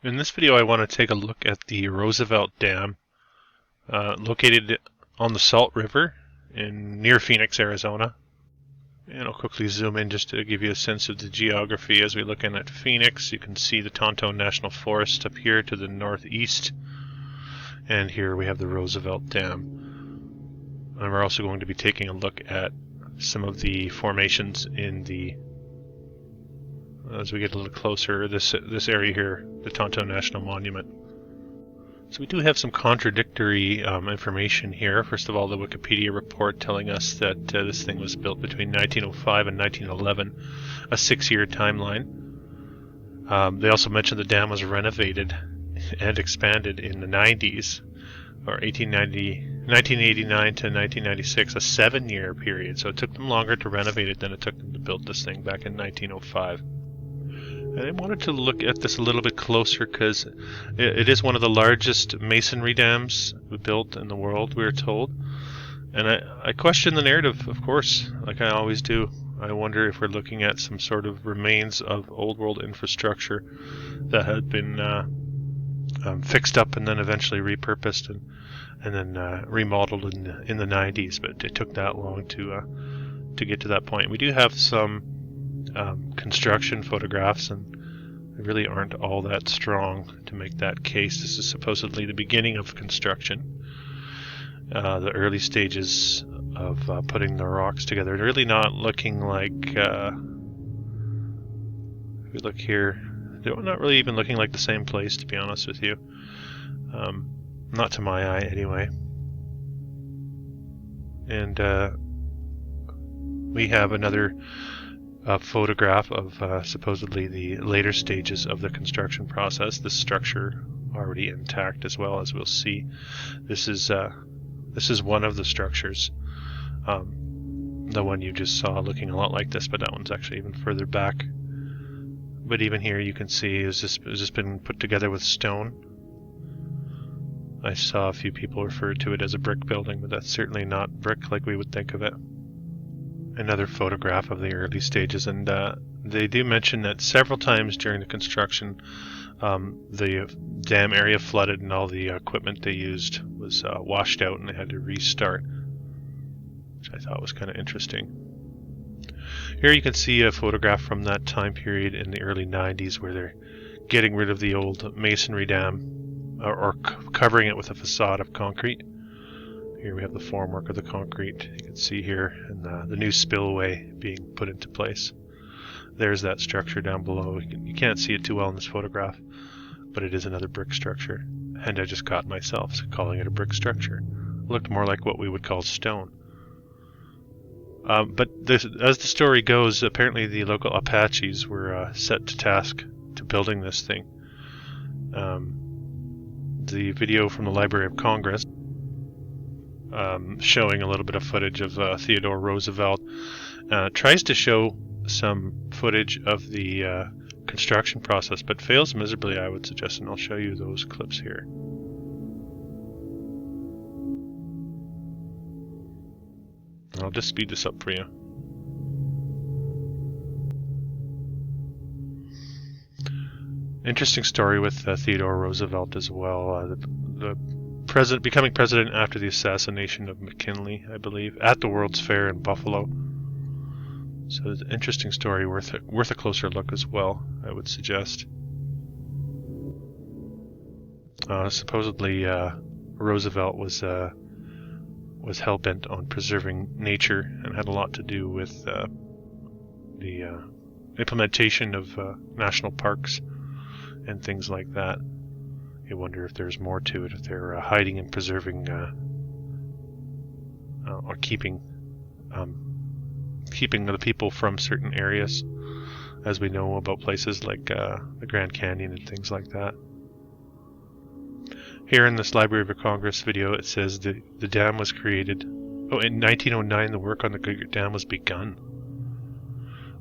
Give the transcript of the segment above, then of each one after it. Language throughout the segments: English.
In this video I want to take a look at the Roosevelt Dam, located on the Salt River near Phoenix, Arizona. And I'll quickly zoom in just to give you a sense of the geography. As we look in at Phoenix, you can see the Tonto National Forest up here to the northeast. And here we have the Roosevelt Dam. And we're also going to be taking a look at some of the formations in the, as we get a little closer, this area here, the Tonto National Monument. So we do have some contradictory information here. First of all, the Wikipedia report telling us that this thing was built between 1905 and 1911, a 6-year timeline. They also mentioned the dam was renovated and expanded in the 90s, or 1989 to 1996, a 7-year period. So it took them longer to renovate it than it took them to build this thing back in 1905. And I wanted to look at this a little bit closer because it is one of the largest masonry dams built in the world, we are told. And I question the narrative, of course, like I always do. I wonder if we're looking at some sort of remains of old world infrastructure that had been fixed up and then eventually repurposed and then remodeled in the 90s. But it took that long to get to that point. We do have some construction photographs, and they really aren't all that strong to make that case. This is supposedly the beginning of construction, the early stages of putting the rocks together. It's really not looking like, if we look here, they're not really even looking like the same place, to be honest with you. Not to my eye, anyway. And we have another photograph of supposedly the later stages of the construction process. This structure already intact, as well, as we'll see. This is one of the structures, the one you just saw looking a lot like this, but that one's actually even further back. But even here you can see has this been put together with stone. I saw a few people refer to it as a brick building, but that's certainly not brick like we would think of it. Another photograph of the early stages, and they do mention that several times during the construction the dam area flooded and all the equipment they used was washed out and they had to restart, which I thought was kind of interesting. Here you can see a photograph from that time period in the early 90s where they're getting rid of the old masonry dam or covering it with a facade of concrete. Here we have the formwork of the concrete, you can see here, and the new spillway being put into place. There's that structure down below. You can't see it too well in this photograph, but it is another brick structure. And I just caught myself calling it a brick structure. It looked more like what we would call stone. But as the story goes, apparently the local Apaches were set to task to building this thing. The video from the Library of Congress, showing a little bit of footage of Theodore Roosevelt, tries to show some footage of the construction process, but fails miserably, I would suggest, and I'll show you those clips here. I'll just speed this up for you. Interesting story with Theodore Roosevelt as well. The becoming president after the assassination of McKinley, I believe, at the World's Fair in Buffalo. So it's an interesting story, worth a closer look as well, I would suggest. Supposedly, Roosevelt was hell-bent on preserving nature and had a lot to do with the implementation of national parks and things like that. You wonder if there's more to it, if they're hiding and preserving or keeping the people from certain areas, as we know about places like the Grand Canyon and things like that. Here in this Library of Congress video, it says the dam was created. Oh, in 1909, the work on the dam was begun,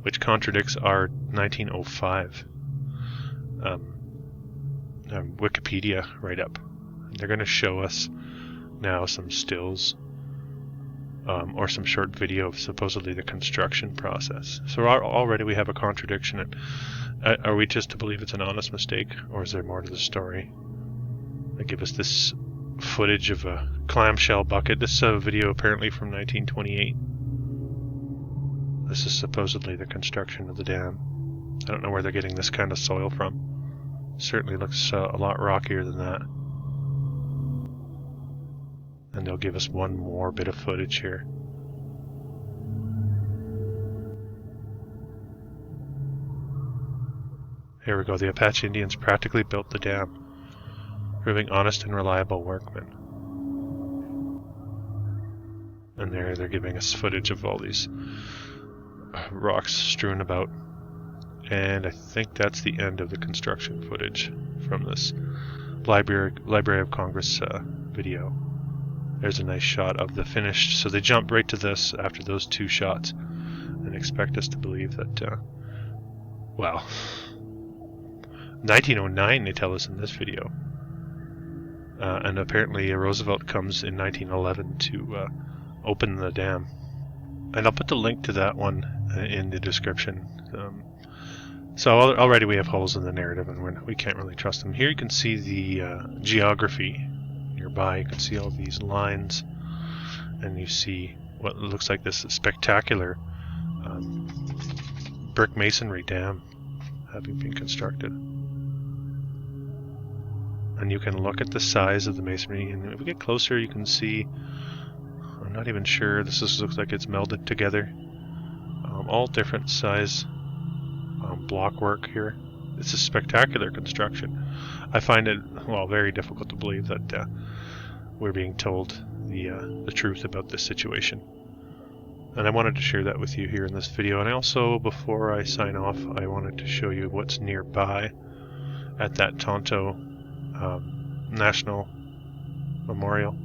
which contradicts our 1905 Wikipedia write-up. They're going to show us now some stills or some short video of supposedly the construction process. So already we have a contradiction. Are we just to believe it's an honest mistake, or is there more to the story? They give us this footage of a clamshell bucket. This is a video apparently from 1928. This is supposedly the construction of the dam. I don't know where they're getting this kind of soil from. Certainly looks a lot rockier than that. And they'll give us one more bit of footage here. Here we go. The Apache Indians practically built the dam, proving honest and reliable workmen. And there they're giving us footage of all these rocks strewn about. And I think that's the end of the construction footage from this Library of Congress video. There's a nice shot of the finished. So they jump right to this after those two shots and expect us to believe that, well, 1909 they tell us in this video. And apparently Roosevelt comes in 1911 to open the dam. And I'll put the link to that one in the description. So already we have holes in the narrative, and we can't really trust them. Here you can see the geography nearby. You can see all these lines, and you see what looks like this spectacular brick masonry dam having been constructed. And you can look at the size of the masonry, and if we get closer you can see, I'm not even sure, this looks like it's melded together. All different size block work here. It's a spectacular construction. I find it, well, very difficult to believe that we're being told the truth about this situation. And I wanted to share that with you here in this video. And I also, before I sign off, I wanted to show you what's nearby at that Tonto National Memorial.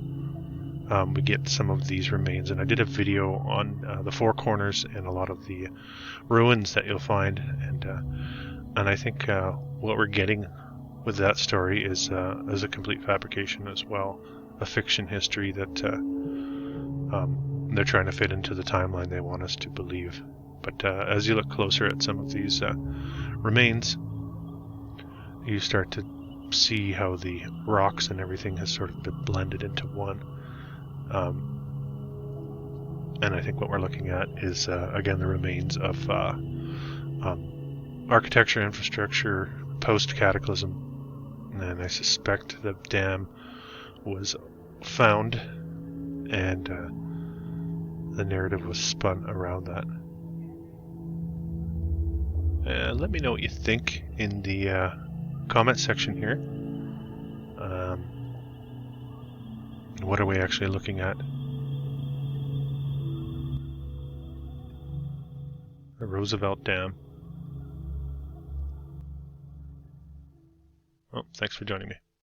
We get some of these remains, and I did a video on the Four Corners and a lot of the ruins that you'll find, and I think what we're getting with that story is a complete fabrication as well, a fiction history that they're trying to fit into the timeline they want us to believe. But as you look closer at some of these remains, you start to see how the rocks and everything has sort of been blended into one. And I think what we're looking at is, again, the remains of architecture, infrastructure, post-cataclysm. And I suspect the dam was found, and the narrative was spun around that. Let me know what you think in the comment section here. What are we actually looking at? The Roosevelt Dam. Oh, thanks for joining me.